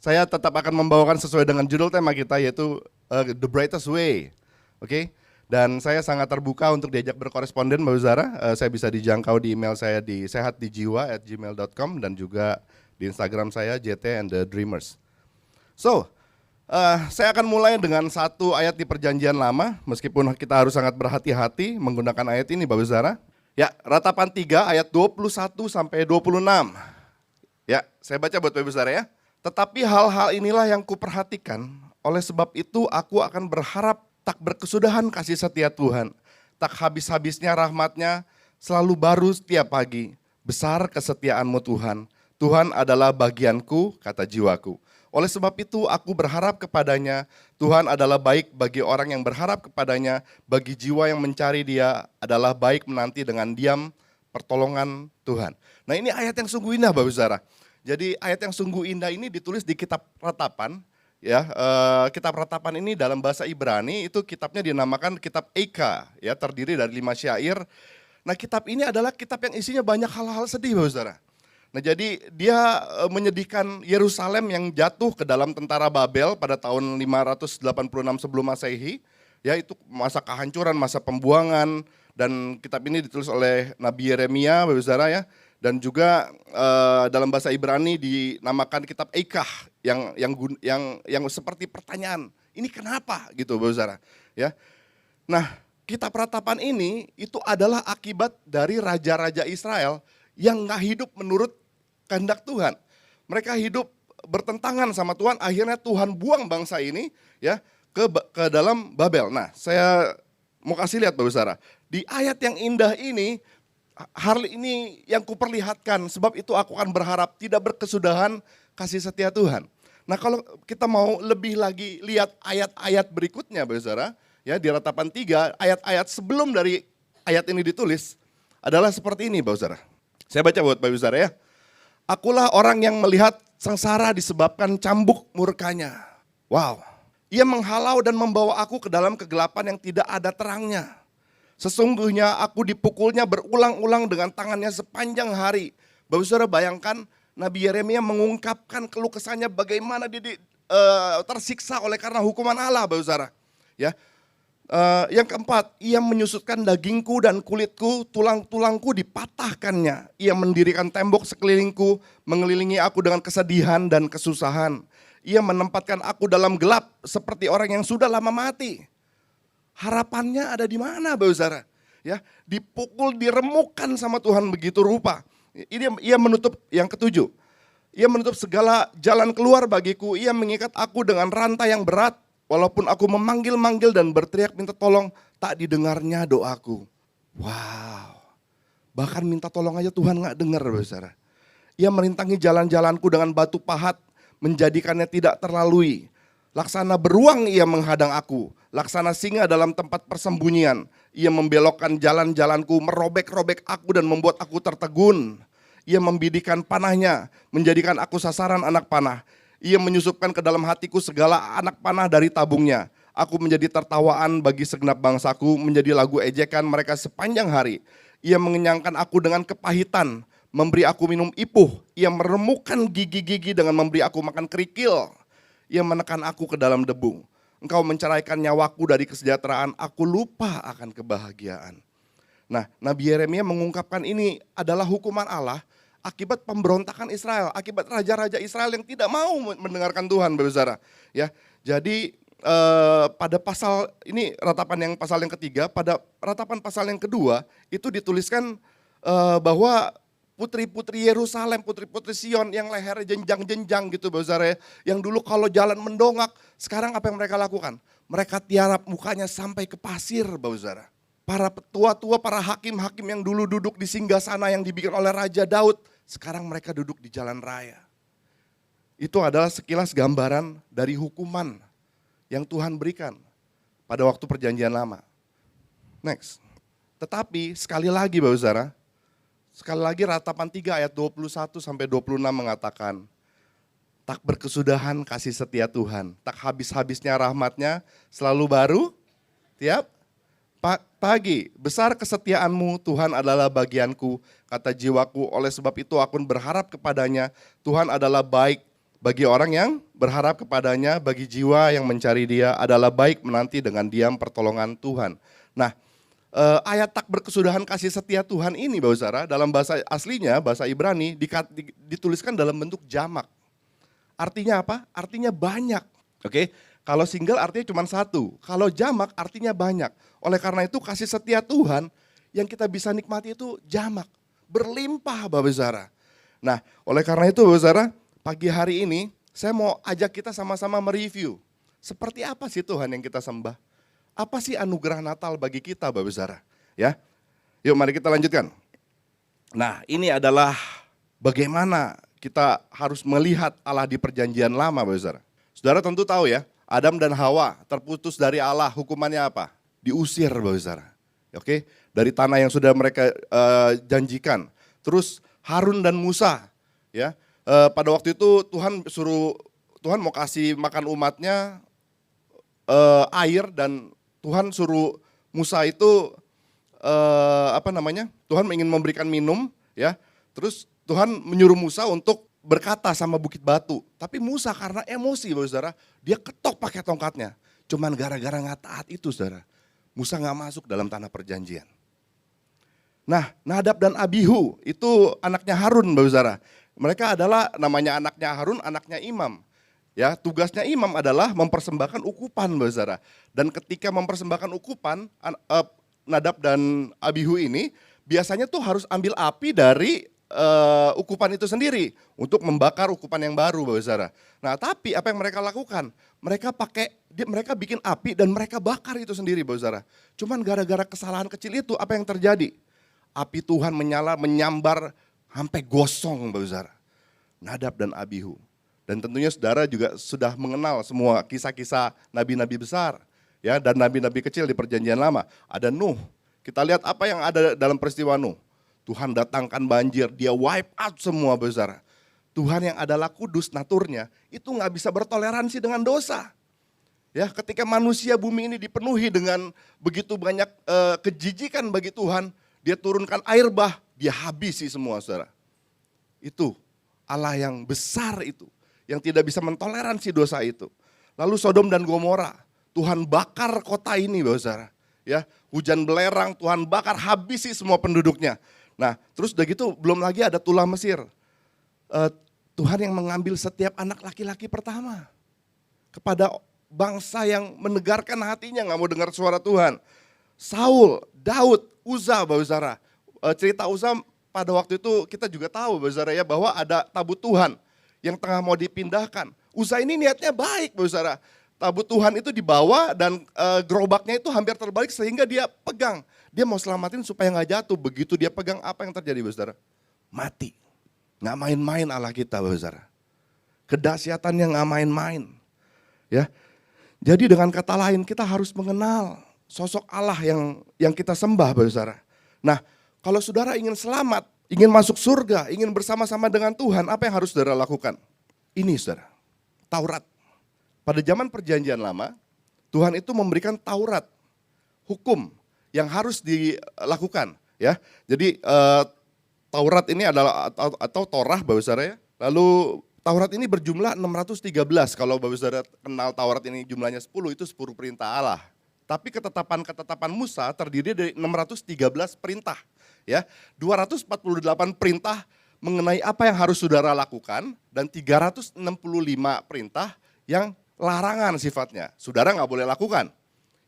saya tetap akan membawakan sesuai dengan judul tema kita, yaitu The Brightest Way. Oke? Dan saya sangat terbuka untuk diajak berkoresponden, Mbak Uzara. Saya bisa dijangkau di email saya di sehatdijiwa@gmail.com dan juga di Instagram saya JT and the Dreamers. So, saya akan mulai dengan satu ayat di Perjanjian Lama, meskipun kita harus sangat berhati-hati menggunakan ayat ini, Mbak Uzara. Ya, Ratapan 3 ayat 21 sampai 26. Ya, saya baca buat Mbak Uzara ya. Tetapi hal-hal inilah yang kuperhatikan, oleh sebab itu aku akan berharap tak berkesudahan kasih setia Tuhan, tak habis-habisnya rahmat-Nya, selalu baru setiap pagi. Besar kesetiaan-Mu Tuhan, Tuhan adalah bagianku, kata jiwaku. Oleh sebab itu aku berharap kepadanya, Tuhan adalah baik bagi orang yang berharap kepadanya, bagi jiwa yang mencari Dia adalah baik menanti dengan diam pertolongan Tuhan. Nah, ini ayat yang sungguh indah, Bapak Saudara. Jadi ayat yang sungguh indah ini ditulis di kitab Ratapan. Ya, kitab Ratapan ini dalam bahasa Ibrani itu kitabnya dinamakan kitab Eka, ya, terdiri dari 5 syair. Nah, kitab ini adalah kitab yang isinya banyak hal-hal sedih, Bapak Saudara. Nah, jadi dia menyedihkan Yerusalem yang jatuh ke dalam tentara Babel pada tahun 586 sebelum Masehi. Ya, itu masa kehancuran, masa pembuangan, dan kitab ini ditulis oleh Nabi Yeremia, Bapak Saudara ya. Dan juga dalam bahasa Ibrani dinamakan kitab Eikah yang seperti pertanyaan, ini kenapa gitu, Bapak Saudara ya. Nah, kitab Ratapan ini itu adalah akibat dari raja-raja Israel yang nggak hidup menurut kehendak Tuhan. Mereka hidup bertentangan sama Tuhan, akhirnya Tuhan buang bangsa ini ya ke dalam Babel. Nah, saya mau kasih lihat, Bapak Saudara, di ayat yang indah ini, hal ini yang kuperlihatkan, sebab itu aku akan berharap tidak berkesudahan kasih setia Tuhan. Nah, kalau kita mau lebih lagi lihat ayat-ayat berikutnya, Bapak Saudara, ya, di Ratapan 3, ayat-ayat sebelum dari ayat ini ditulis adalah seperti ini, Bapak Saudara. Saya baca buat Bapak Saudara ya. Akulah orang yang melihat sengsara disebabkan cambuk murkanya. Wow. Ia menghalau dan membawa aku ke dalam kegelapan yang tidak ada terangnya. Sesungguhnya aku dipukulnya berulang-ulang dengan tangannya sepanjang hari. Bapak Saudara bayangkan Nabi Yeremia mengungkapkan keluh kesahnya bagaimana dia tersiksa oleh karena hukuman Allah, Bapak Saudara. Ya. Yang keempat, ia menyusutkan dagingku dan kulitku, tulang-tulangku dipatahkannya. Ia mendirikan tembok sekelilingku, mengelilingi aku dengan kesedihan dan kesusahan. Ia menempatkan aku dalam gelap seperti orang yang sudah lama mati. Harapannya ada di mana, Bapak Saudara? Ya, dipukul, diremukkan sama Tuhan begitu rupa. Ini ia menutup yang ketujuh. Ia menutup segala jalan keluar bagiku. Ia mengikat aku dengan rantai yang berat. Walaupun aku memanggil-manggil dan berteriak minta tolong, tak didengarnya doaku. Wow. Bahkan minta tolong aja Tuhan gak dengar, Bapak Saudara. Ia merintangi jalan-jalanku dengan batu pahat, menjadikannya tidak terlalui. Laksana beruang ia menghadang aku, laksana singa dalam tempat persembunyian. Ia membelokkan jalan-jalanku, merobek-robek aku dan membuat aku tertegun. Ia membidikan panahnya, menjadikan aku sasaran anak panah. Ia menyusupkan ke dalam hatiku segala anak panah dari tabungnya. Aku menjadi tertawaan bagi segenap bangsaku, menjadi lagu ejekan mereka sepanjang hari. Ia mengenyangkan aku dengan kepahitan, memberi aku minum ipuh. Ia meremukkan gigi-gigi dengan memberi aku makan kerikil. Ia menekan aku ke dalam debu. Engkau menceraikan nyawaku dari kesejahteraan, aku lupa akan kebahagiaan. Nah, Nabi Yeremia mengungkapkan ini adalah hukuman Allah akibat pemberontakan Israel, akibat raja-raja Israel yang tidak mau mendengarkan Tuhan, Bapak Saudara. Ya, jadi pada pasal ini ratapan yang pasal yang ketiga, pada ratapan pasal yang kedua itu dituliskan bahwa putri-putri Yerusalem, putri-putri Sion yang lehernya jenjang-jenjang gitu, Bapak Saudara, yang dulu kalau jalan mendongak, sekarang apa yang mereka lakukan? Mereka tiarap mukanya sampai ke pasir, Bapak Saudara. Para petua-tua, para hakim-hakim yang dulu duduk di singgasana yang dibikin oleh Raja Daud, sekarang mereka duduk di jalan raya. Itu adalah sekilas gambaran dari hukuman yang Tuhan berikan pada waktu Perjanjian Lama. Next. Tetapi sekali lagi, Bapak Saudara, sekali lagi Ratapan 3 ayat 21 sampai 26 mengatakan, tak berkesudahan kasih setia Tuhan, tak habis-habisnya rahmat-Nya, selalu baru tiap pagi. Besar kesetiaan-Mu Tuhan adalah bagianku, kata jiwaku, oleh sebab itu aku berharap kepadanya, Tuhan adalah baik Bagi orang yang berharap kepadanya, bagi jiwa yang mencari Dia adalah baik menanti dengan diam pertolongan Tuhan. Nah, ayat tak berkesudahan kasih setia Tuhan ini Bapak Saudara, dalam bahasa aslinya, bahasa Ibrani, dituliskan dalam bentuk jamak. Artinya apa? Artinya banyak. Oke, kalau single artinya cuma satu, kalau jamak artinya banyak. Oleh karena itu kasih setia Tuhan yang kita bisa nikmati itu jamak, berlimpah Bapak Saudara. Nah, oleh karena itu Bapak Saudara, pagi hari ini saya mau ajak kita sama-sama mereview. Seperti apa sih Tuhan yang kita sembah? Apa sih anugerah Natal bagi kita Bapak Saudara? Ya, yuk mari kita lanjutkan. Nah, ini adalah bagaimana kita harus melihat Allah di perjanjian lama Bapak Saudara. Saudara tentu tahu ya, Adam dan Hawa terputus dari Allah, hukumannya apa? Diusir Bapak Saudara. Oke, dari tanah yang sudah mereka janjikan. Terus Harun dan Musa, ya, pada waktu itu Tuhan mau kasih makan umatnya air, dan Tuhan suruh Musa itu Tuhan ingin memberikan minum, ya. Terus Tuhan menyuruh Musa untuk berkata sama bukit batu. Tapi Musa karena emosi Bapak Saudara, dia ketok pakai tongkatnya. Cuman gara-gara nggak taat itu Saudara, Musa nggak masuk dalam tanah perjanjian. Nah, Nadab dan Abihu itu anaknya Harun Bapak Saudara. Mereka adalah namanya anaknya Harun, anaknya imam. Ya, tugasnya imam adalah mempersembahkan ukupan Bapak Saudara. Dan ketika mempersembahkan ukupan, Nadab dan Abihu ini biasanya tuh harus ambil api dari ukupan itu sendiri untuk membakar ukupan yang baru Bapak Saudara. Nah, tapi apa yang mereka lakukan? Mereka bikin api dan mereka bakar itu sendiri Bapak Saudara. Cuman gara-gara kesalahan kecil itu apa yang terjadi? Api Tuhan menyala, menyambar sampai gosong Bapak Saudara. Nadab dan Abihu. Dan tentunya saudara juga sudah mengenal semua kisah-kisah nabi-nabi besar, ya, dan nabi-nabi kecil di perjanjian lama. Ada Nuh. Kita lihat apa yang ada dalam peristiwa Nuh. Tuhan datangkan banjir, dia wipe out semua Bapak Saudara. Tuhan yang adalah kudus naturnya, itu nggak bisa bertoleransi dengan dosa. Ya, ketika manusia bumi ini dipenuhi dengan begitu banyak kejijikan bagi Tuhan, dia turunkan air bah, dia habisi semua Saudara. Itu Allah yang besar itu, yang tidak bisa mentoleransi dosa itu. Lalu Sodom dan Gomora, Tuhan bakar kota ini Bapak Saudara. Ya, hujan belerang, Tuhan bakar, habisi semua penduduknya. Nah, terus udah gitu belum lagi ada tulah Mesir. Tuhan yang mengambil setiap anak laki-laki pertama kepada bangsa yang menegarkan hatinya, nggak mau dengar suara Tuhan. Saul, Daud, Uza Bapak Saudara. Cerita Uza pada waktu itu kita juga tahu Bapak Saudara ya, bahwa ada tabut Tuhan yang tengah mau dipindahkan. Uza ini niatnya baik Bapak Saudara. Tabut Tuhan itu dibawa dan gerobaknya itu hampir terbalik sehingga dia pegang. Dia mau selamatin supaya nggak jatuh. Begitu dia pegang, apa yang terjadi Bapak Saudara? Mati. Nggak main-main Allah kita Bapak Saudara. Kedahsyatannya nggak main-main. Ya. Jadi dengan kata lain kita harus mengenal sosok Allah yang kita sembah Bapak Saudara. Nah, kalau saudara ingin selamat, ingin masuk surga, ingin bersama-sama dengan Tuhan, apa yang harus saudara lakukan? Ini Saudara, Taurat. Pada zaman perjanjian lama, Tuhan itu memberikan Taurat, hukum yang harus dilakukan, ya. Jadi Taurat ini adalah atau Torah Bapak Saudara ya. Lalu Taurat ini berjumlah 613. Kalau Bapak Saudara kenal Taurat ini jumlahnya 10, itu 10 perintah Allah. Tapi ketetapan Musa terdiri dari 613 perintah, ya. 248 perintah mengenai apa yang harus saudara lakukan dan 365 perintah yang larangan sifatnya. Saudara nggak boleh lakukan.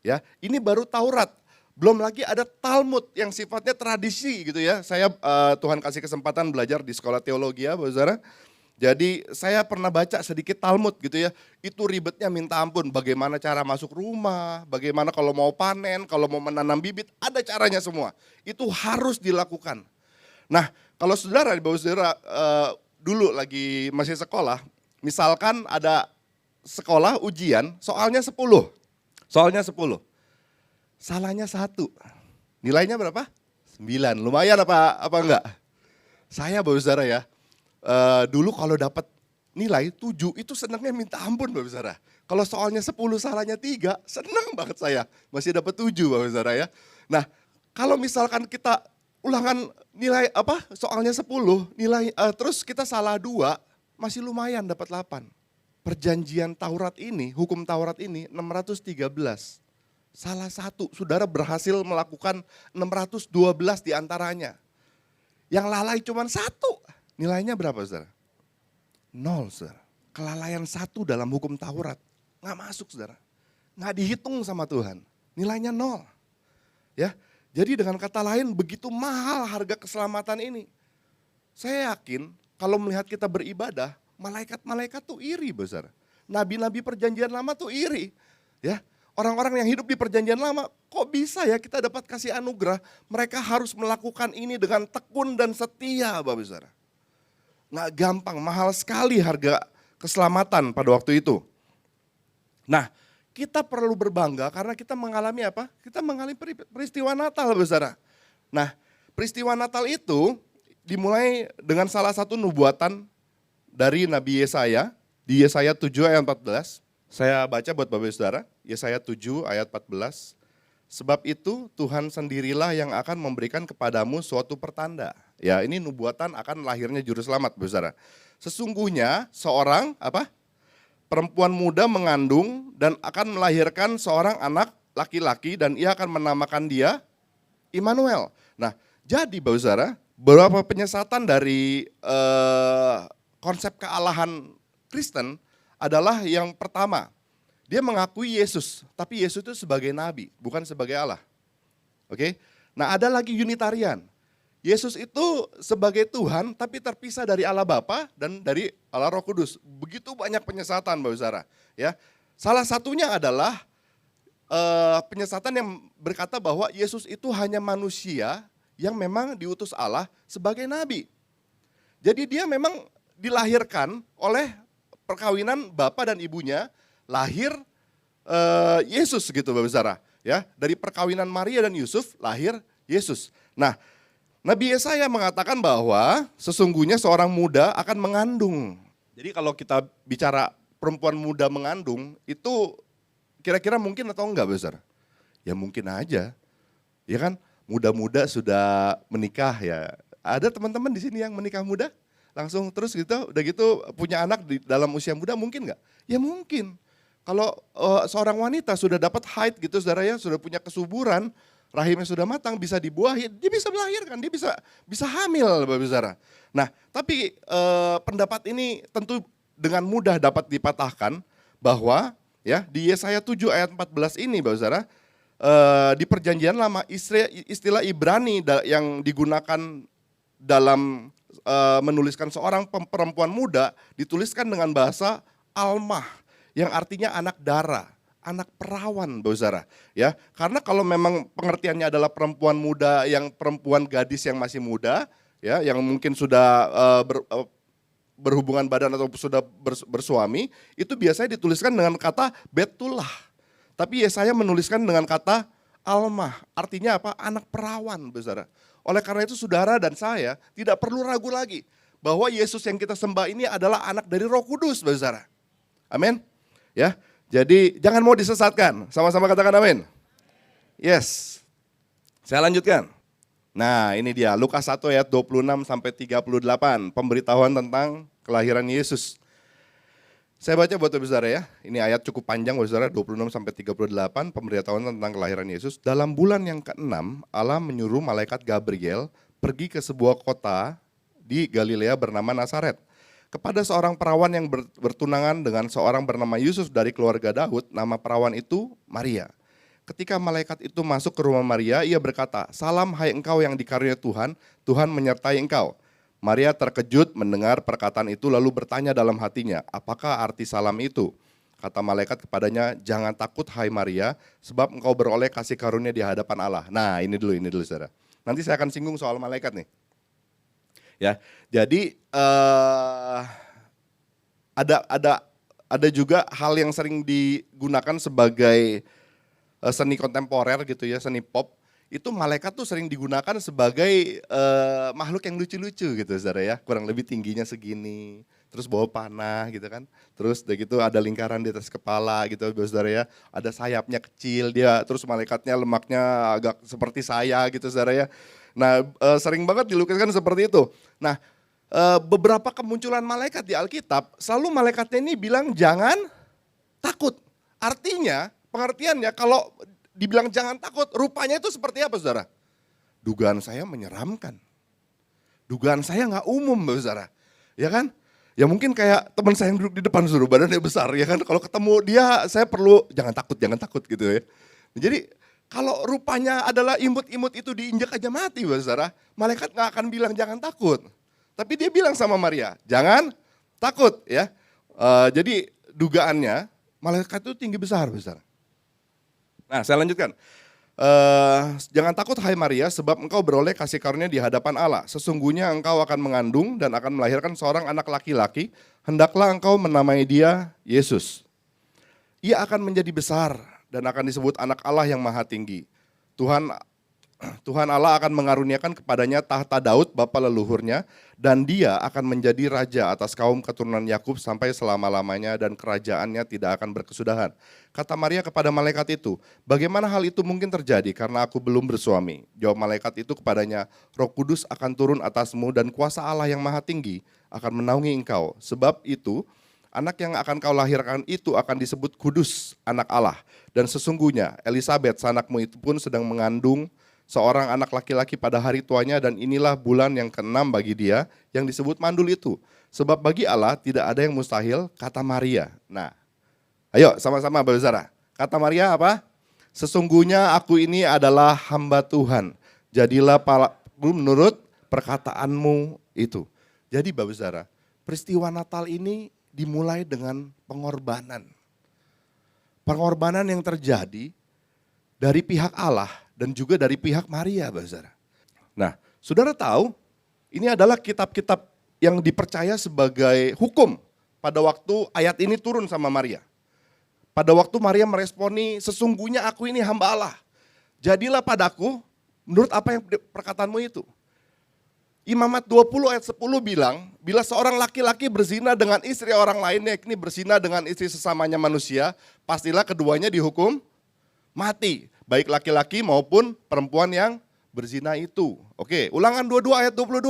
Ya, ini baru Taurat. Belum lagi ada Talmud yang sifatnya tradisi gitu ya. Saya Tuhan kasih kesempatan belajar di sekolah teologi ya, Bapak Saudara. Jadi saya pernah baca sedikit Talmud gitu ya. Itu ribetnya minta ampun. Bagaimana cara masuk rumah, bagaimana kalau mau panen, kalau mau menanam bibit, ada caranya semua. Itu harus dilakukan. Nah, kalau saudara, Bapak Saudara dulu lagi masih sekolah, misalkan ada sekolah ujian, soalnya 10. Soalnya 10. Salahnya 1. Nilainya berapa? 9. Lumayan apa enggak? Saya Bapak Saudara ya, dulu kalau dapat nilai 7 itu senangnya minta ampun Bapak Saudara. Kalau soalnya 10 salahnya 3, senang banget saya. Masih dapat 7 Bapak Saudara ya. Nah, kalau misalkan kita ulangan nilai soalnya 10, nilai terus kita salah 2, masih lumayan dapat 8. Perjanjian Taurat ini, hukum Taurat ini 613. Salah satu, saudara berhasil melakukan 612 diantaranya. Yang lalai cuma 1. Nilainya berapa saudara? 0 saudara. Kelalaian 1 dalam hukum Taurat. Nggak masuk saudara. Nggak dihitung sama Tuhan. Nilainya 0. Ya, jadi dengan kata lain begitu mahal harga keselamatan ini. Saya yakin kalau melihat kita beribadah, malaikat-malaikat tuh iri besar. Nabi-nabi perjanjian lama tuh iri. Ya, orang-orang yang hidup di perjanjian lama, kok bisa ya kita dapat kasih anugerah, mereka harus melakukan ini dengan tekun dan setia Bapak Saudara. Nggak gampang, mahal sekali harga keselamatan pada waktu itu. Nah, kita perlu berbangga karena kita mengalami apa? Kita mengalami peristiwa Natal, Saudara. Nah, peristiwa Natal itu dimulai dengan salah satu nubuatan dari Nabi Yesaya, di Yesaya 7 ayat 14. Saya baca buat Bapak Saudara, Yesaya 7 ayat 14. Sebab itu Tuhan sendirilah yang akan memberikan kepadamu suatu pertanda. Ya, ini nubuatan akan lahirnya juru selamat, Bapak Saudara. Sesungguhnya seorang perempuan muda mengandung dan akan melahirkan seorang anak laki-laki dan ia akan menamakan dia Immanuel. Nah, jadi Bapak Saudara, beberapa penyesatan dari konsep kealahan Kristen adalah yang pertama, dia mengakui Yesus, tapi Yesus itu sebagai nabi, bukan sebagai Allah. Oke? Nah, ada lagi Unitarian. Yesus itu sebagai Tuhan tapi terpisah dari Allah Bapa dan dari Allah Roh Kudus. Begitu banyak penyesatan Bapak Saudara. Ya. Salah satunya adalah penyesatan yang berkata bahwa Yesus itu hanya manusia yang memang diutus Allah sebagai nabi. Jadi dia memang dilahirkan oleh perkawinan Bapa dan ibunya, lahir Yesus gitu Bapak Saudara. Ya, dari perkawinan Maria dan Yusuf lahir Yesus. Nah, Nabi Yesaya mengatakan bahwa sesungguhnya seorang muda akan mengandung. Jadi kalau kita bicara perempuan muda mengandung, itu kira-kira mungkin atau enggak besar? Ya mungkin aja. Ya kan, muda-muda sudah menikah ya. Ada teman-teman di sini yang menikah muda? Langsung terus gitu, udah gitu punya anak di dalam usia muda mungkin enggak? Ya mungkin. Kalau seorang wanita sudah dapat haid gitu saudara ya, sudah punya kesuburan, rahimnya sudah matang, bisa dibuahi, dia bisa melahirkan, dia bisa hamil Bapak Saudara. Nah, tapi pendapat ini tentu dengan mudah dapat dipatahkan bahwa ya di Yesaya 7 ayat 14 ini Bapak Saudara, di perjanjian lama istilah Ibrani yang digunakan dalam menuliskan seorang perempuan muda dituliskan dengan bahasa Almah yang artinya anak dara. Anak perawan Bapak Saudara, ya. Karena kalau memang pengertiannya adalah perempuan muda yang perempuan gadis yang masih muda, ya, yang mungkin sudah berhubungan badan atau sudah bersuami, itu biasanya dituliskan dengan kata Betullah. Tapi Yesaya menuliskan dengan kata Almah, artinya apa? Anak perawan Bapak Saudara. Oleh karena itu saudara dan saya tidak perlu ragu lagi bahwa Yesus yang kita sembah ini adalah anak dari Roh Kudus Bapak Saudara. Amin. Ya. Jadi jangan mau disesatkan, sama-sama katakan amin. Yes, saya lanjutkan. Nah ini dia Lukas 1 ayat 26 sampai 38, pemberitahuan tentang kelahiran Yesus. Saya baca buat Bapak Saudara ya, ini ayat cukup panjang Bapak Saudara, 26 sampai 38, pemberitahuan tentang kelahiran Yesus. Dalam bulan yang ke-6, Allah menyuruh malaikat Gabriel pergi ke sebuah kota di Galilea bernama Nazaret. Kepada seorang perawan yang bertunangan dengan seorang bernama Yusuf dari keluarga Daud, nama perawan itu Maria. Ketika malaikat itu masuk ke rumah Maria, ia berkata, "Salam hai engkau yang dikaruniai Tuhan, Tuhan menyertai engkau." Maria terkejut mendengar perkataan itu lalu bertanya dalam hatinya, "Apakah arti salam itu?" Kata malaikat kepadanya, "Jangan takut hai Maria, sebab engkau beroleh kasih karunia di hadapan Allah." Nah ini dulu saudara. Nanti saya akan singgung soal malaikat nih. Ya, jadi ada juga hal yang sering digunakan sebagai seni kontemporer gitu ya, seni pop. Itu malaikat tuh sering digunakan sebagai makhluk yang lucu-lucu gitu saudara ya, kurang lebih tingginya segini, terus bawa panah gitu kan, terus udah gitu ada lingkaran di atas kepala gitu saudara ya, ada sayapnya kecil dia, terus malaikatnya lemaknya agak seperti saya gitu saudara ya. Nah sering banget dilukiskan seperti itu. Nah beberapa kemunculan malaikat di Alkitab, selalu malaikatnya ini bilang jangan takut. Artinya, pengertiannya kalau dibilang jangan takut, rupanya itu seperti apa saudara? Dugaan saya menyeramkan. Dugaan saya nggak umum saudara. Ya kan? Ya mungkin kayak teman saya yang duduk di depan suruh badannya besar ya kan. Kalau ketemu dia saya perlu jangan takut gitu ya. Jadi kalau rupanya adalah imut-imut itu diinjak aja mati saudara. Malaikat nggak akan bilang jangan takut. Tapi dia bilang sama Maria, jangan takut ya. Jadi dugaannya malaikat itu tinggi besar saudara. Nah saya lanjutkan. Jangan takut hai Maria sebab engkau beroleh kasih karunia di hadapan Allah. Sesungguhnya engkau akan mengandung dan akan melahirkan seorang anak laki-laki. Hendaklah engkau menamai dia Yesus. Ia akan menjadi besar dan akan disebut anak Allah yang maha tinggi. Tuhan Allah akan mengaruniakan kepadanya tahta Daud bapa leluhurnya dan dia akan menjadi raja atas kaum keturunan Yakub sampai selama-lamanya dan kerajaannya tidak akan berkesudahan. Kata Maria kepada malaikat itu, bagaimana hal itu mungkin terjadi karena aku belum bersuami? Jawab malaikat itu kepadanya, Roh Kudus akan turun atasmu dan kuasa Allah yang maha tinggi akan menaungi engkau. Sebab itu anak yang akan kau lahirkan itu akan disebut kudus, anak Allah. Dan sesungguhnya Elisabet sanakmu itu pun sedang mengandung seorang anak laki-laki pada hari tuanya dan inilah bulan yang ke-6 bagi dia yang disebut mandul itu. Sebab bagi Allah tidak ada yang mustahil, kata Maria. Nah, ayo sama-sama Bapak Saudara. Kata Maria apa? Sesungguhnya aku ini adalah hamba Tuhan. Jadilah menurut perkataanmu itu. Jadi Bapak Saudara, peristiwa Natal ini dimulai dengan pengorbanan. Pengorbanan yang terjadi dari pihak Allah dan juga dari pihak Maria, saudara. Nah, saudara tahu ini adalah kitab-kitab yang dipercaya sebagai hukum pada waktu ayat ini turun sama Maria. Pada waktu Maria meresponi, sesungguhnya aku ini hamba Allah. Jadilah padaku menurut apa yang perkataanmu itu. Imamat 20 ayat 10 bilang, bila seorang laki-laki berzina dengan istri orang lainnya, ini berzina dengan istri sesamanya manusia, pastilah keduanya dihukum mati. Baik laki-laki maupun perempuan yang berzina itu. Oke, Ulangan 22 ayat 22.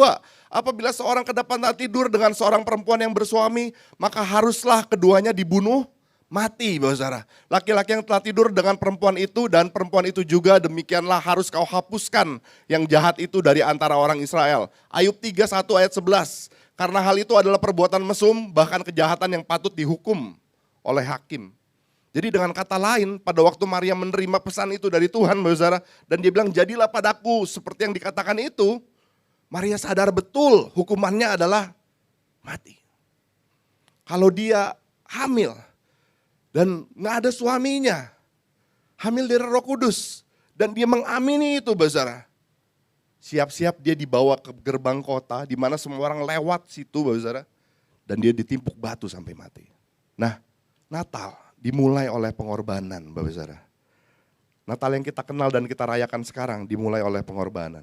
Apabila seorang kedapatan tidur dengan seorang perempuan yang bersuami, maka haruslah keduanya dibunuh mati, Bapak Saudara. Laki-laki yang telah tidur dengan perempuan itu dan perempuan itu juga demikianlah harus kau hapuskan yang jahat itu dari antara orang Israel. Ayub 3:1 ayat 11. Karena hal itu adalah perbuatan mesum, bahkan kejahatan yang patut dihukum oleh hakim. Jadi dengan kata lain, pada waktu Maria menerima pesan itu dari Tuhan, Bapak Saudara, dan dia bilang, jadilah padaku seperti yang dikatakan itu, Maria sadar betul hukumannya adalah mati. Kalau dia hamil dan nggak ada suaminya, hamil dari Roh Kudus, dan dia mengamini itu, Bapak Saudara, siap-siap dia dibawa ke gerbang kota, di mana semua orang lewat situ, Bapak Saudara, dan dia ditimpuk batu sampai mati. Nah, Natal dimulai oleh pengorbanan, Bapak Saudara. Natal yang kita kenal dan kita rayakan sekarang dimulai oleh pengorbanan.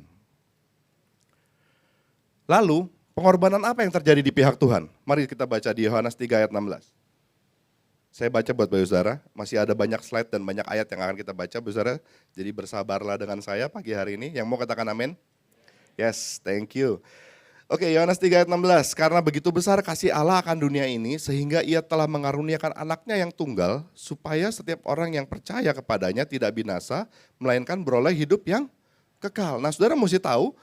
Lalu, pengorbanan apa yang terjadi di pihak Tuhan? Mari kita baca di Yohanes 3 ayat 16. Saya baca buat Bapak Saudara, masih ada banyak slide dan banyak ayat yang akan kita baca, Bapak Saudara. Jadi bersabarlah dengan saya pagi hari ini. Yang mau katakan amin? Yes, thank you. Oke, Yohanes 3 ayat 16, karena begitu besar kasih Allah akan dunia ini sehingga ia telah mengaruniakan anaknya yang tunggal supaya setiap orang yang percaya kepadanya tidak binasa melainkan beroleh hidup yang kekal. Nah saudara mesti tahu,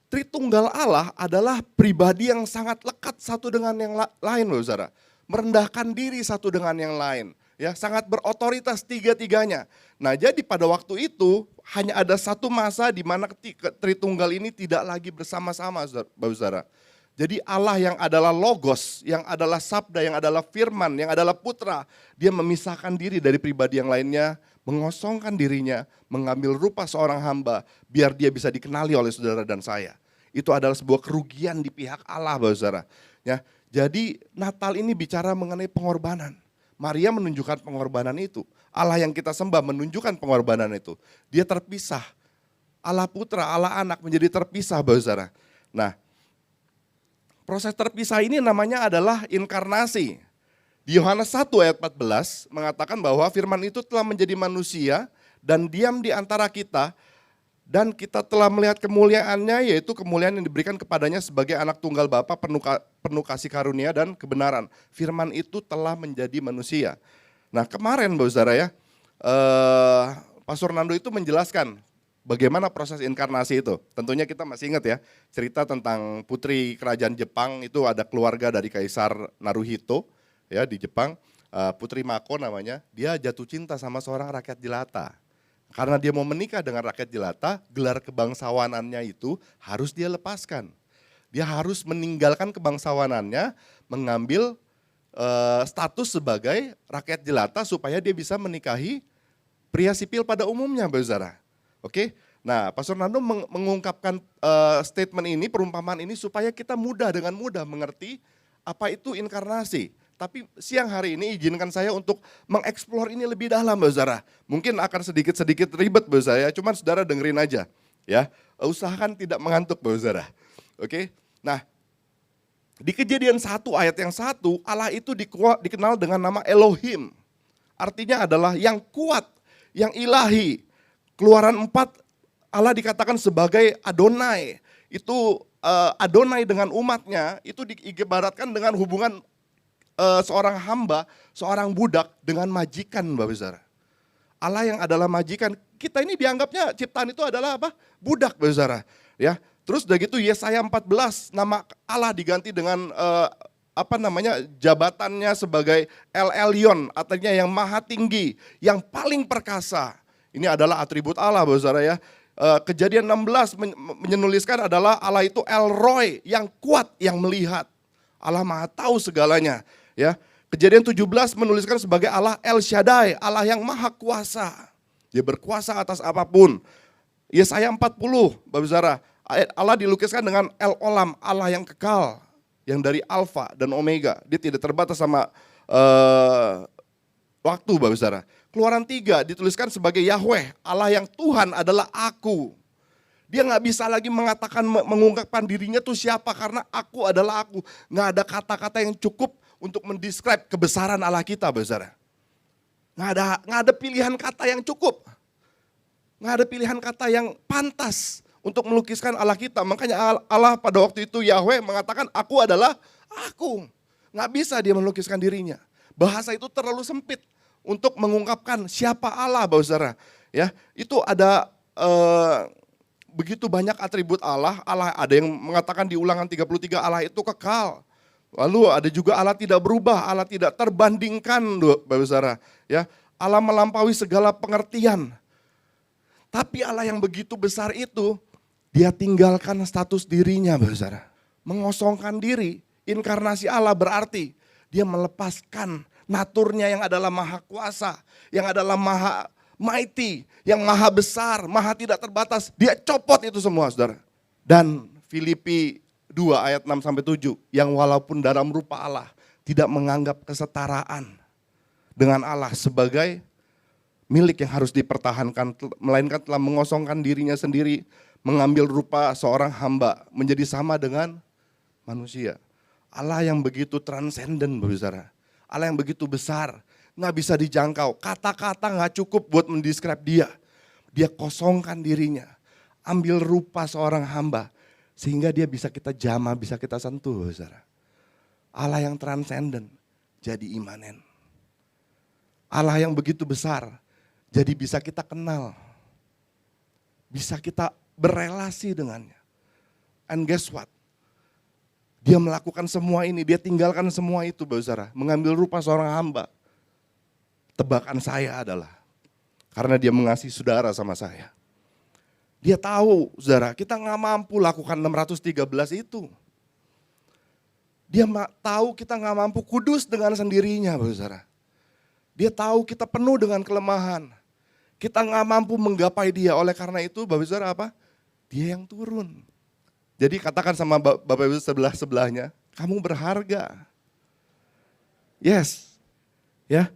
Tritunggal Allah adalah pribadi yang sangat lekat satu dengan yang lain loh saudara. Merendahkan diri satu dengan yang lain. Ya, sangat berotoritas tiga-tiganya. Nah jadi pada waktu itu hanya ada satu masa di mana Tritunggal ini tidak lagi bersama-sama, Bapak Saudara. Jadi Allah yang adalah Logos, yang adalah Sabda, yang adalah Firman, yang adalah Putra, dia memisahkan diri dari pribadi yang lainnya, mengosongkan dirinya, mengambil rupa seorang hamba, biar dia bisa dikenali oleh saudara dan saya. Itu adalah sebuah kerugian di pihak Allah, Bapak Saudara. Ya, jadi Natal ini bicara mengenai pengorbanan. Maria menunjukkan pengorbanan itu. Allah yang kita sembah menunjukkan pengorbanan itu. Dia terpisah. Allah Putra, Allah Anak menjadi terpisah, Bapak Saudara. Nah, proses terpisah ini namanya adalah inkarnasi. Di Yohanes 1 ayat 14 mengatakan bahwa firman itu telah menjadi manusia dan diam di antara kita Dan kita telah melihat kemuliaannya, yaitu kemuliaan yang diberikan kepadanya sebagai anak tunggal Bapa, penuh kasih karunia dan kebenaran. Firman itu telah menjadi manusia. Nah kemarin Bapak Saudara ya, Pastor Nando itu menjelaskan bagaimana proses inkarnasi itu. Tentunya kita masih ingat ya, cerita tentang putri kerajaan Jepang itu ada keluarga dari Kaisar Naruhito ya di Jepang, Putri Mako namanya. Dia jatuh cinta sama seorang rakyat jelata. Karena dia mau menikah dengan rakyat jelata, gelar kebangsawanannya itu harus dia lepaskan. Dia harus meninggalkan kebangsawanannya, mengambil status sebagai rakyat jelata supaya dia bisa menikahi pria sipil pada umumnya, Bapak Saudara. Oke, nah Pastor Nando mengungkapkan statement ini, perumpamaan ini supaya kita dengan mudah mengerti apa itu inkarnasi. Tapi siang hari ini izinkan saya untuk mengeksplor ini lebih dalam Bapak Saudara. Mungkin akan sedikit ribet Bapak Saudara, cuman Saudara dengerin aja ya. Usahakan tidak mengantuk Bapak Saudara. Oke, nah di Kejadian 1 ayat yang 1, Allah itu dikenal dengan nama Elohim. Artinya adalah yang kuat, yang ilahi. Keluaran 4 Allah dikatakan sebagai Adonai. Itu Adonai dengan umatnya itu diibaratkan dengan hubungan seorang hamba, seorang budak dengan majikan Bapak Saudara. Allah yang adalah majikan, kita ini dianggapnya ciptaan itu adalah apa? Budak Bapak Saudara. Ya. Terus udah gitu Yesaya 14 nama Allah diganti dengan jabatannya sebagai El Elyon, artinya yang maha tinggi, yang paling perkasa. Ini adalah atribut Allah Bapak Saudara ya. Kejadian 16 menuliskan adalah Allah itu El Roy, yang kuat, yang melihat. Allah maha tahu segalanya ya. Kejadian 17 menuliskan sebagai Allah El Shaddai, Allah yang maha kuasa. Dia berkuasa atas apapun. Yesaya 40 Bapak Saudara, Allah dilukiskan dengan El Olam, Allah yang kekal, yang dari Alfa dan Omega. Dia tidak terbatas sama waktu Bapak Saudara. Keluaran 3 dituliskan sebagai Yahweh, Allah yang Tuhan adalah aku. Dia nggak bisa lagi mengungkapkan dirinya tuh siapa, karena aku adalah aku. Nggak ada kata-kata yang cukup untuk mendescribe kebesaran Allah kita Bapak Saudara. Nggak ada pilihan kata yang cukup. Nggak ada pilihan kata yang pantas untuk melukiskan Allah kita. Makanya Allah pada waktu itu Yahweh mengatakan aku adalah aku. Nggak bisa dia melukiskan dirinya. Bahasa itu terlalu sempit untuk mengungkapkan siapa Allah Bapak Saudara. Ya, itu ada begitu banyak atribut Allah. Allah ada yang mengatakan di Ulangan 33 Allah itu kekal. Lalu ada juga Allah tidak berubah, Allah tidak terbandingkan Bapak Saudara. Ya, Allah melampaui segala pengertian. Tapi Allah yang begitu besar itu, dia tinggalkan status dirinya Bapak Saudara. Mengosongkan diri, inkarnasi Allah berarti dia melepaskan naturnya yang adalah maha kuasa, yang adalah maha mighty, yang maha besar, maha tidak terbatas. Dia copot itu semua Saudara. Dan Filipi 2 ayat 6-7, yang walaupun dalam rupa Allah tidak menganggap kesetaraan dengan Allah sebagai milik yang harus dipertahankan, melainkan telah mengosongkan dirinya sendiri, mengambil rupa seorang hamba, menjadi sama dengan manusia. Allah yang begitu transenden Bapak Saudara. Allah yang begitu besar, nggak bisa dijangkau. Kata-kata nggak cukup buat mendescribe dia. Dia kosongkan dirinya, ambil rupa seorang hamba, sehingga dia bisa kita jamah, bisa kita sentuh Bapak Saudara. Allah yang transenden, jadi imanen. Allah yang begitu besar, jadi bisa kita kenal. Bisa kita berelasi dengannya. And guess what? Dia melakukan semua ini, dia tinggalkan semua itu Bapak Saudara. Mengambil rupa seorang hamba. Tebakan saya adalah, karena dia mengasihi saudara sama saya. Dia tahu saudara, kita gak mampu lakukan 613 itu. Dia tahu kita gak mampu kudus dengan sendirinya Bapak Saudara. Dia tahu kita penuh dengan kelemahan. Kita gak mampu menggapai dia, oleh karena itu Bapak Saudara apa? Dia yang turun. Jadi katakan sama Bapak Ibu sebelahnya, kamu berharga. Yes. Ya.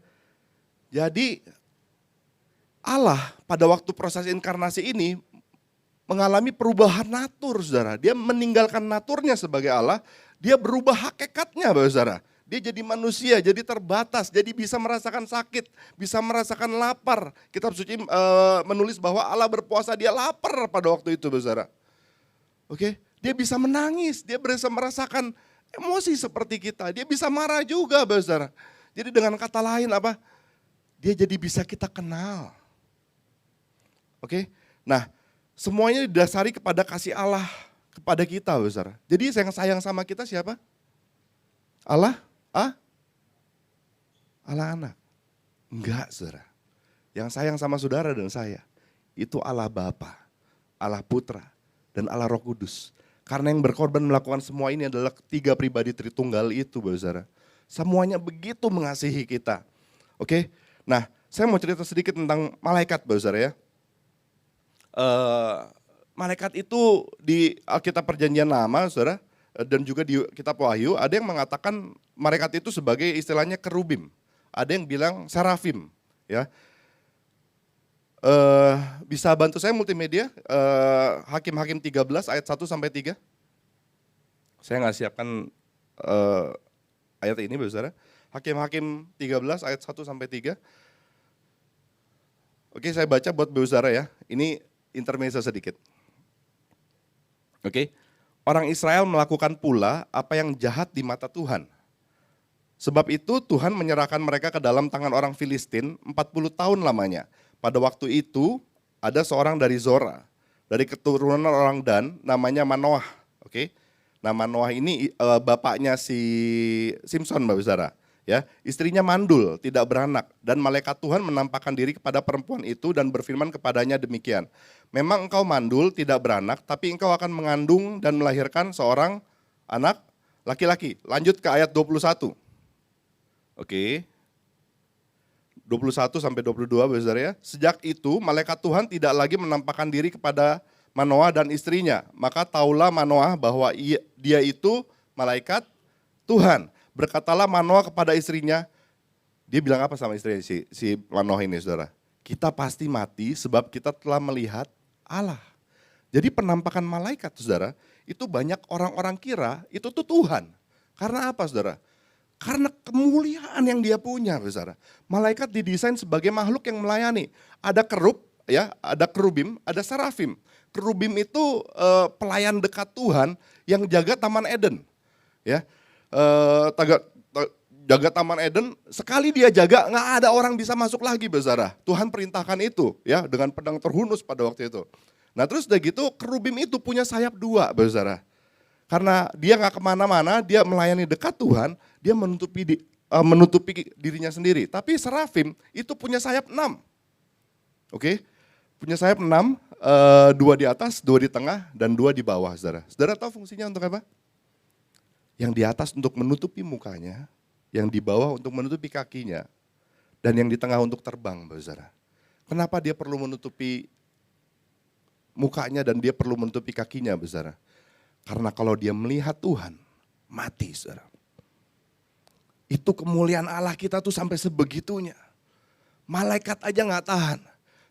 Jadi Allah pada waktu proses inkarnasi ini mengalami perubahan natur Saudara. Dia meninggalkan naturnya sebagai Allah, dia berubah hakikatnya Bapak Saudara. Dia jadi manusia, jadi terbatas, jadi bisa merasakan sakit, bisa merasakan lapar. Kitab suci menulis bahwa Allah berpuasa, dia lapar pada waktu itu, saudara. Oke, dia bisa menangis, dia bisa merasakan emosi seperti kita. Dia bisa marah juga, saudara. Jadi dengan kata lain apa? Dia jadi bisa kita kenal. Oke, nah semuanya didasari kepada kasih Allah kepada kita, saudara. Jadi yang sayang sama kita siapa? Allah? Allah anak? Enggak, saudara. Yang sayang sama saudara dan saya, itu Allah Bapa, Allah Putra, dan Allah Roh Kudus. Karena yang berkorban melakukan semua ini adalah tiga pribadi Tritunggal itu, saudara. Semuanya begitu mengasihi kita. Oke, nah saya mau cerita sedikit tentang malaikat, saudara ya. Malaikat itu di Alkitab Perjanjian Lama, saudara, dan juga di kitab Wahyu, ada yang mengatakan malaikat itu sebagai istilahnya kerubim. Ada yang bilang serafim. Ya. Bisa bantu saya multimedia, Hakim-Hakim 13 ayat 1 sampai 3. Saya nggak siapkan ayat ini, saudara. Hakim-Hakim 13 ayat 1 sampai 3. Oke, saya baca buat saudara ya. Ini intermezzo sedikit. Oke. Orang Israel melakukan pula apa yang jahat di mata Tuhan. Sebab itu Tuhan menyerahkan mereka ke dalam tangan orang Filistin 40 tahun lamanya. Pada waktu itu ada seorang dari Zora, dari keturunan orang Dan, namanya Manoah. Oke. Nah Manoah ini bapaknya si Simpson, Bapak Saudara. Ya, istrinya mandul, tidak beranak, dan malaikat Tuhan menampakkan diri kepada perempuan itu dan berfirman kepadanya demikian. Memang engkau mandul, tidak beranak, tapi engkau akan mengandung dan melahirkan seorang anak laki-laki. Lanjut ke ayat 21. Oke. 21 sampai 22, saudara ya. Sejak itu malaikat Tuhan tidak lagi menampakkan diri kepada Manoah dan istrinya. Maka taulah Manoah bahwa dia itu malaikat Tuhan. Berkatalah Manoah kepada istrinya, dia bilang apa sama istrinya si Manoah ini, saudara? Kita pasti mati sebab kita telah melihat Allah. Jadi penampakan malaikat, saudara, itu banyak orang-orang kira itu tuh Tuhan. Karena apa, saudara? Karena kemuliaan yang dia punya, saudara. Malaikat didesain sebagai makhluk yang melayani. Ada kerub, ya, ada kerubim, ada serafim. Kerubim itu pelayan dekat Tuhan yang jaga Taman Eden, ya. Jaga Taman Eden, sekali dia jaga nggak ada orang bisa masuk lagi, saudara. Tuhan perintahkan itu, ya, dengan pedang terhunus pada waktu itu. Nah terus udah gitu kerubim itu punya sayap dua, saudara. Karena dia nggak kemana-mana, dia melayani dekat Tuhan, dia menutupi dirinya sendiri. Tapi serafim itu punya sayap 6, oke? Punya sayap 6, 2 di atas, 2 di tengah, dan 2 di bawah, saudara. Saudara tahu fungsinya untuk apa? Yang di atas untuk menutupi mukanya, yang di bawah untuk menutupi kakinya, dan yang di tengah untuk terbang, saudara. Kenapa dia perlu menutupi mukanya dan dia perlu menutupi kakinya, saudara? Karena kalau dia melihat Tuhan, mati, saudara. Itu kemuliaan Allah kita tuh sampai sebegitunya. Malaikat aja nggak tahan.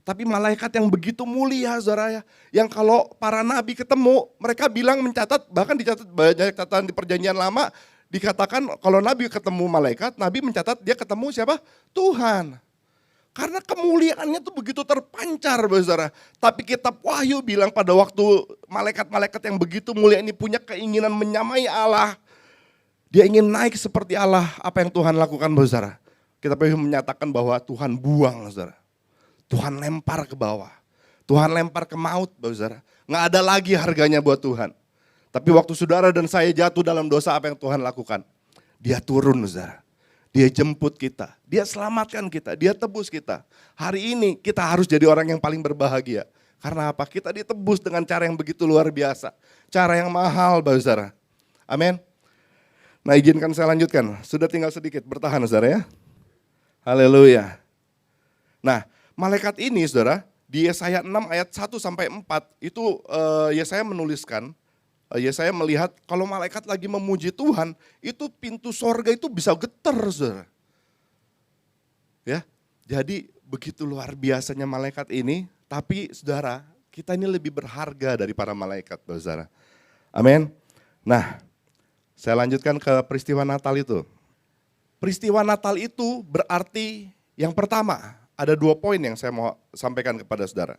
Tapi malaikat yang begitu mulia, saudara ya, yang kalau para nabi ketemu, mereka bilang mencatat, bahkan dicatat banyak catatan di Perjanjian Lama, dikatakan kalau nabi ketemu malaikat, nabi mencatat dia ketemu siapa? Tuhan. Karena kemuliaannya tuh begitu terpancar, saudara. Tapi kitab Wahyu bilang pada waktu malaikat-malaikat yang begitu mulia ini punya keinginan menyamai Allah, dia ingin naik seperti Allah, apa yang Tuhan lakukan, saudara. Kitab Wahyu menyatakan bahwa Tuhan buang, saudara. Tuhan lempar ke bawah, Tuhan lempar ke maut, saudara. Nggak ada lagi harganya buat Tuhan. Tapi waktu saudara dan saya jatuh dalam dosa, apa yang Tuhan lakukan? Dia turun, saudara. Dia jemput kita, dia selamatkan kita, dia tebus kita. Hari ini kita harus jadi orang yang paling berbahagia. Karena apa? Kita ditebus dengan cara yang begitu luar biasa. Cara yang mahal, saudara. Amin. Nah izinkan saya lanjutkan, sudah tinggal sedikit, bertahan, saudara ya. Haleluya. Nah, malaikat ini, saudara, di Yesaya 6 ayat 1 sampai 4 itu Yesaya menuliskan, Yesaya melihat kalau malaikat lagi memuji Tuhan, itu pintu sorga itu bisa getar, saudara. Ya, jadi begitu luar biasanya malaikat ini, tapi saudara, kita ini lebih berharga dari para malaikat, saudara. Amin. Nah, saya lanjutkan ke peristiwa Natal itu. Peristiwa Natal itu berarti yang pertama, ada 2 poin yang saya mau sampaikan kepada saudara.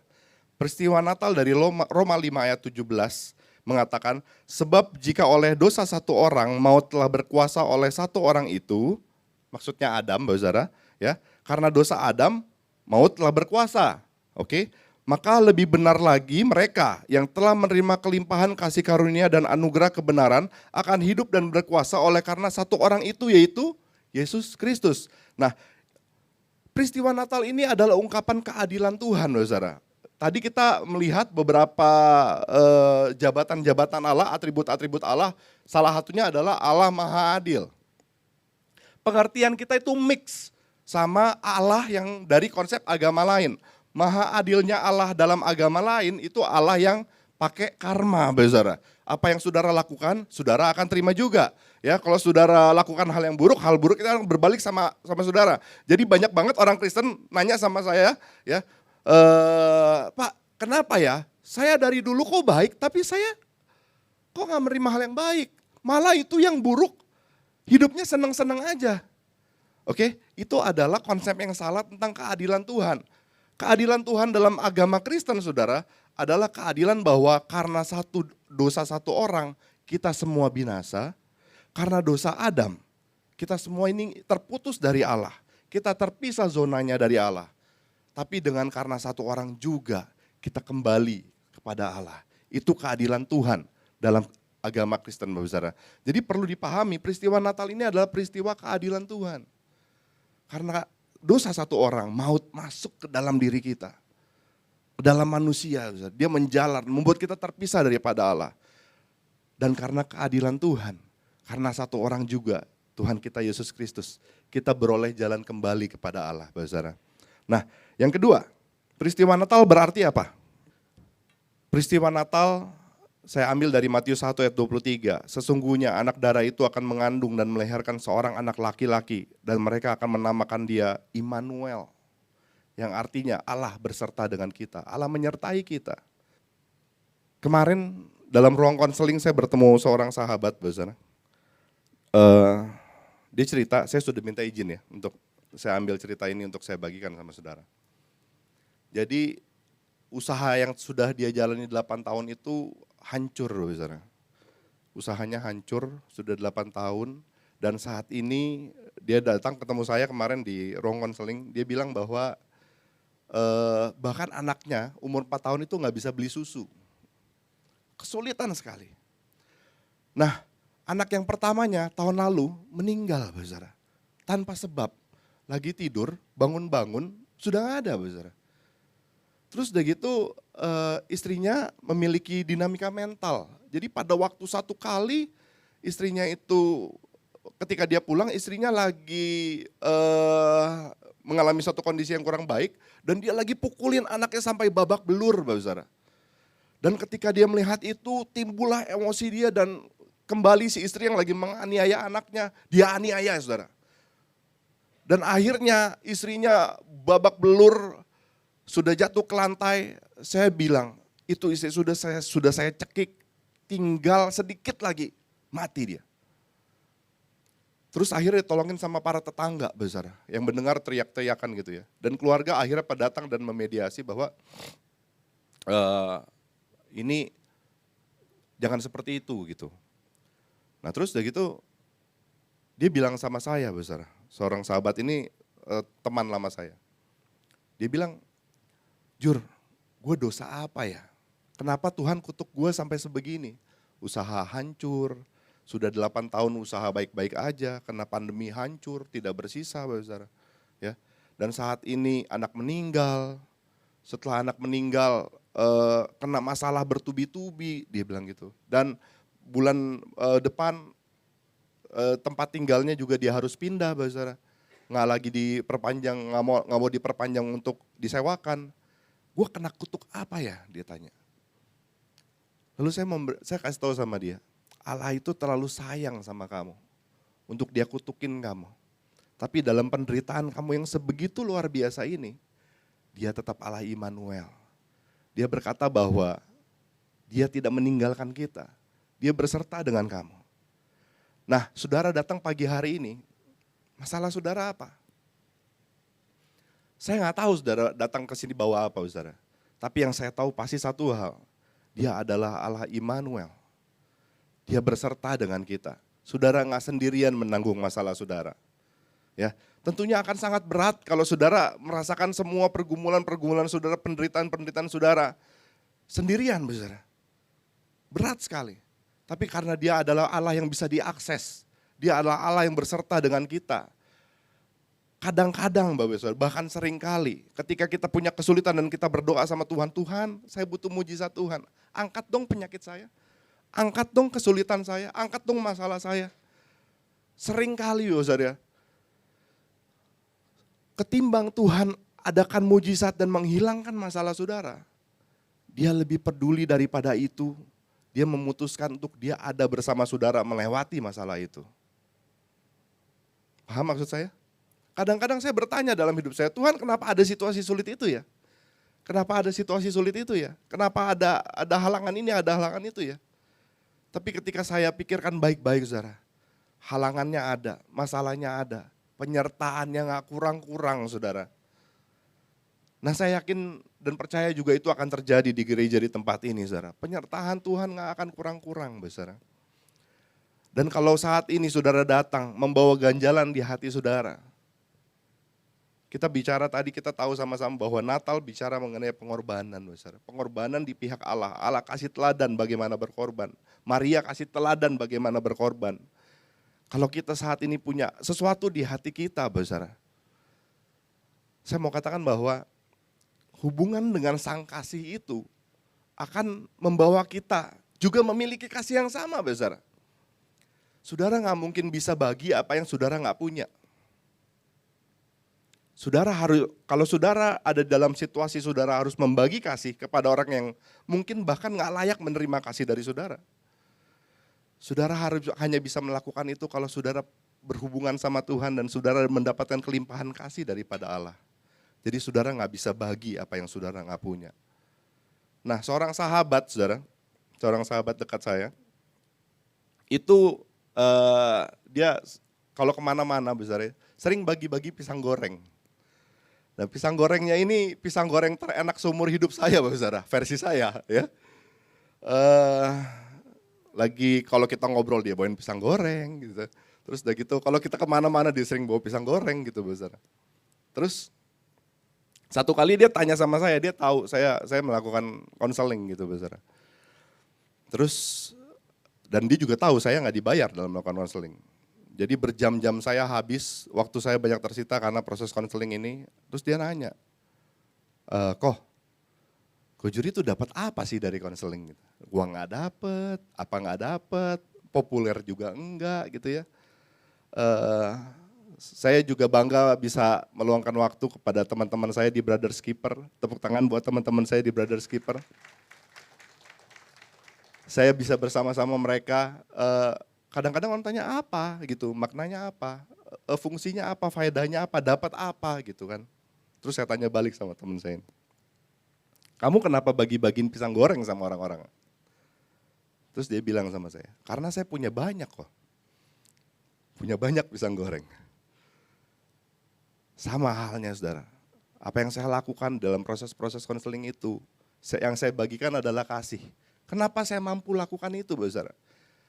Peristiwa Natal dari Roma 5 ayat 17 mengatakan, sebab jika oleh dosa satu orang maut telah berkuasa oleh satu orang itu, maksudnya Adam, Bapak Saudara, ya. Karena dosa Adam, maut telah berkuasa. Oke? Maka lebih benar lagi mereka yang telah menerima kelimpahan kasih karunia dan anugerah kebenaran akan hidup dan berkuasa oleh karena satu orang itu, yaitu Yesus Kristus. Nah, peristiwa Natal ini adalah ungkapan keadilan Tuhan, saudara. Tadi kita melihat beberapa jabatan-jabatan Allah, atribut-atribut Allah. Salah satunya adalah Allah Maha Adil. Pengertian kita itu mix sama Allah yang dari konsep agama lain. Maha adilnya Allah dalam agama lain itu Allah yang pakai karma, saudara. Apa yang saudara lakukan, saudara akan terima juga. Ya, kalau saudara lakukan hal yang buruk, hal buruk itu akan berbalik sama saudara. Jadi banyak banget orang Kristen nanya sama saya, ya, Pak, kenapa ya? Saya dari dulu kok baik, tapi saya kok nggak menerima hal yang baik. Malah itu yang buruk, hidupnya senang-senang aja. Oke, itu adalah konsep yang salah tentang keadilan Tuhan. Keadilan Tuhan dalam agama Kristen, saudara, adalah keadilan bahwa karena dosa satu orang, kita semua binasa. Karena dosa Adam, kita semua ini terputus dari Allah. Kita terpisah zonanya dari Allah. Tapi karena satu orang juga, kita kembali kepada Allah. Itu keadilan Tuhan dalam agama Kristen, Bapak Saudara. Jadi perlu dipahami, peristiwa Natal ini adalah peristiwa keadilan Tuhan. Karena dosa satu orang, maut masuk ke dalam diri kita. Ke dalam manusia, dia menjalar, membuat kita terpisah daripada Allah. Dan karena keadilan Tuhan, karena satu orang juga, Tuhan kita Yesus Kristus, kita beroleh jalan kembali kepada Allah, Bapak Saudara. Nah, yang kedua, peristiwa Natal berarti apa? Peristiwa Natal saya ambil dari Matius 1 ayat 23. Sesungguhnya anak darah itu akan mengandung dan melahirkan seorang anak laki-laki dan mereka akan menamakan dia Immanuel. Yang artinya Allah berserta dengan kita, Allah menyertai kita. Kemarin dalam ruang konseling saya bertemu seorang sahabat, Bapak. Dia cerita, saya sudah minta izin ya untuk saya ambil cerita ini untuk saya bagikan sama saudara. Jadi usaha yang sudah dia jalani 8 tahun itu hancur, saudara. Usahanya hancur, sudah 8 tahun, dan saat ini dia datang ketemu saya kemarin di ruang konseling, dia bilang bahwa bahkan anaknya umur 4 tahun itu nggak bisa beli susu. Kesulitan sekali. Nah, anak yang pertamanya tahun lalu meninggal, saudara. Tanpa sebab, lagi tidur, bangun-bangun, sudah nggak ada, saudara. Terus udah gitu istrinya memiliki dinamika mental. Jadi pada waktu satu kali istrinya itu ketika dia pulang istrinya lagi mengalami satu kondisi yang kurang baik dan dia lagi pukulin anaknya sampai babak belur, Bapak Saudara. Dan ketika dia melihat itu timbullah emosi dia dan kembali si istri yang lagi menganiaya anaknya, dia aniaya, Saudara. Dan akhirnya istrinya babak belur, sudah jatuh ke lantai, saya bilang, itu istri sudah saya cekik, tinggal sedikit lagi, mati dia. Terus akhirnya ditolongin sama para tetangga, besar, yang mendengar teriak-teriakan gitu ya. Dan keluarga akhirnya datang dan memediasi bahwa ini jangan seperti itu gitu. Nah terus udah gitu, dia bilang sama saya, besar, seorang sahabat ini teman lama saya. Dia bilang, Jur, gue dosa apa ya? Kenapa Tuhan kutuk gue sampai sebegini? Usaha hancur, sudah 8 tahun usaha baik-baik aja, kena pandemi hancur, tidak bersisa, Bapak Saudara. Ya. Dan saat ini anak meninggal, setelah anak meninggal kena masalah bertubi-tubi, dia bilang gitu. Dan bulan depan tempat tinggalnya juga dia harus pindah, Bapak Saudara. Nggak lagi diperpanjang, nggak mau diperpanjang untuk disewakan. Gue kena kutuk apa ya, dia tanya. Lalu saya kasih tahu sama dia, Allah itu terlalu sayang sama kamu untuk dia kutukin kamu. Tapi dalam penderitaan kamu yang sebegitu luar biasa ini, dia tetap Allah Immanuel. Dia berkata bahwa dia tidak meninggalkan kita, dia berserta dengan kamu. Nah, saudara datang pagi hari ini, Masalah saudara apa? Saya nggak tahu saudara datang ke sini bawa apa saudara. Tapi yang saya tahu pasti satu hal, dia adalah Allah Immanuel. Dia berserta dengan kita. Saudara nggak sendirian menanggung masalah saudara. Ya, tentunya akan sangat berat kalau saudara merasakan semua pergumulan-pergumulan saudara, penderitaan-penderitaan saudara sendirian, saudara. Berat sekali. Tapi karena dia adalah Allah yang bisa diakses, dia adalah Allah yang berserta dengan kita. Kadang-kadang Bapak Saudara, bahkan sering kali ketika kita punya kesulitan dan kita berdoa sama Tuhan, Tuhan saya butuh mujizat Tuhan, angkat dong penyakit saya, angkat dong kesulitan saya, angkat dong masalah saya. Sering kali Bapak Saudara, ketimbang Tuhan adakan mujizat dan menghilangkan masalah saudara, dia lebih peduli daripada itu, dia memutuskan untuk dia ada bersama saudara melewati masalah itu. Paham maksud saya? Kadang-kadang saya bertanya dalam hidup saya, Tuhan kenapa ada situasi sulit itu ya? Kenapa ada situasi sulit itu ya? Kenapa ada halangan ini, ada halangan itu ya? Tapi ketika saya pikirkan baik-baik saudara, halangannya ada, masalahnya ada, penyertaannya gak kurang-kurang saudara. Nah saya yakin dan percaya juga itu akan terjadi di gereja di tempat ini saudara. Penyertaan Tuhan gak akan kurang-kurang saudara. Dan kalau saat ini saudara datang membawa ganjalan di hati saudara, kita bicara tadi, kita tahu sama-sama bahwa Natal bicara mengenai pengorbanan. Pengorbanan di pihak Allah. Allah kasih teladan bagaimana berkorban. Maria kasih teladan bagaimana berkorban. Kalau kita saat ini punya sesuatu di hati kita, saudara, saya mau katakan bahwa hubungan dengan sang kasih itu akan membawa kita juga memiliki kasih yang sama, saudara. Saudara gak mungkin bisa bagi apa yang saudara gak punya. Saudara harus, kalau saudara ada dalam situasi saudara harus membagi kasih kepada orang yang mungkin bahkan gak layak menerima kasih dari saudara. Saudara harus hanya bisa melakukan itu kalau saudara berhubungan sama Tuhan dan saudara mendapatkan kelimpahan kasih daripada Allah. Jadi saudara gak bisa bagi apa yang saudara gak punya. Nah seorang sahabat saudara, seorang sahabat dekat saya, itu dia kalau kemana-mana saudara, sering bagi-bagi pisang goreng. Nah pisang gorengnya ini pisang goreng terenak seumur hidup saya Bapak Saudara, versi saya ya. Lagi kalau kita ngobrol dia bawain pisang goreng gitu. Terus udah gitu kalau kita kemana-mana dia sering bawa pisang goreng gitu Bapak Saudara. Terus satu kali dia tanya sama saya, dia tahu saya melakukan konseling gitu Bapak Saudara. Terus dan dia juga tahu saya nggak dibayar dalam melakukan konseling. Jadi berjam-jam saya habis, waktu saya banyak tersita karena proses konseling ini. Terus dia nanya, Ko Juri itu dapat apa sih dari konseling? Gua nggak dapet, apa nggak dapet, populer juga enggak gitu ya. Saya juga bangga bisa meluangkan waktu kepada teman-teman saya di Brothers Keeper. Tepuk tangan buat teman-teman saya di Brothers Keeper. Saya bisa bersama-sama mereka. Kadang-kadang orang tanya apa gitu, maknanya apa, fungsinya apa, faedahnya apa, dapat apa gitu kan. Terus saya tanya balik sama teman saya, kamu kenapa bagi-bagiin pisang goreng sama orang-orang? Terus dia bilang sama saya, karena saya punya banyak kok. Punya banyak pisang goreng. Sama halnya saudara, apa yang saya lakukan dalam proses-proses konseling itu, yang saya bagikan adalah kasih. Kenapa saya mampu lakukan itu saudara?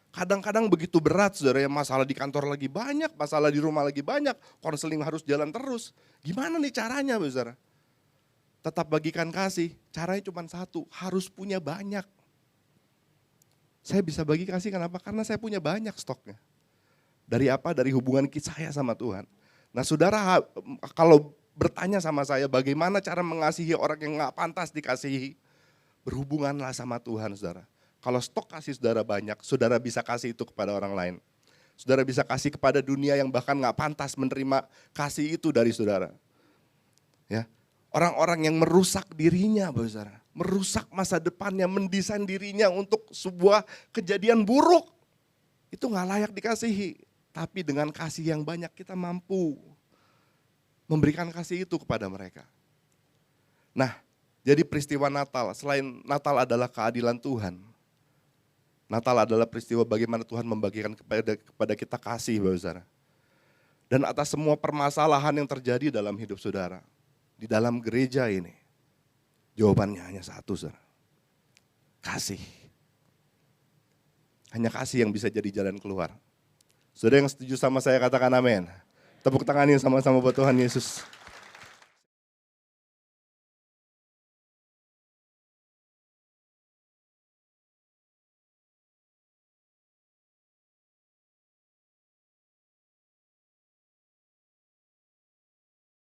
Kadang-kadang begitu berat saudara ya, masalah di kantor lagi banyak, masalah di rumah lagi banyak, konseling harus jalan terus. Gimana nih caranya saudara? Tetap bagikan kasih, caranya cuma satu, harus punya banyak. Saya bisa bagi kasih kenapa? Karena saya punya banyak stoknya. Dari apa? Dari hubungan saya sama Tuhan. Nah saudara kalau bertanya sama saya bagaimana cara mengasihi orang yang gak pantas dikasihi, berhubunganlah sama Tuhan saudara. Kalau stok kasih saudara banyak, saudara bisa kasih itu kepada orang lain. Saudara bisa kasih kepada dunia yang bahkan gak pantas menerima kasih itu dari saudara. Ya, orang-orang yang merusak dirinya, saudara, merusak masa depannya, mendesain dirinya untuk sebuah kejadian buruk, itu gak layak dikasihi. Tapi dengan kasih yang banyak kita mampu memberikan kasih itu kepada mereka. Nah, jadi peristiwa Natal, selain Natal adalah keadilan Tuhan, Natal adalah peristiwa bagaimana Tuhan membagikan kepada kita kasih, Bapak Saudara. dan atas semua permasalahan yang terjadi dalam hidup saudara, di dalam gereja ini? Jawabannya hanya satu, saudara. Kasih. Hanya kasih yang bisa jadi jalan keluar. Saudara yang setuju sama saya katakan amin. Tepuk tanganin sama-sama buat Tuhan Yesus.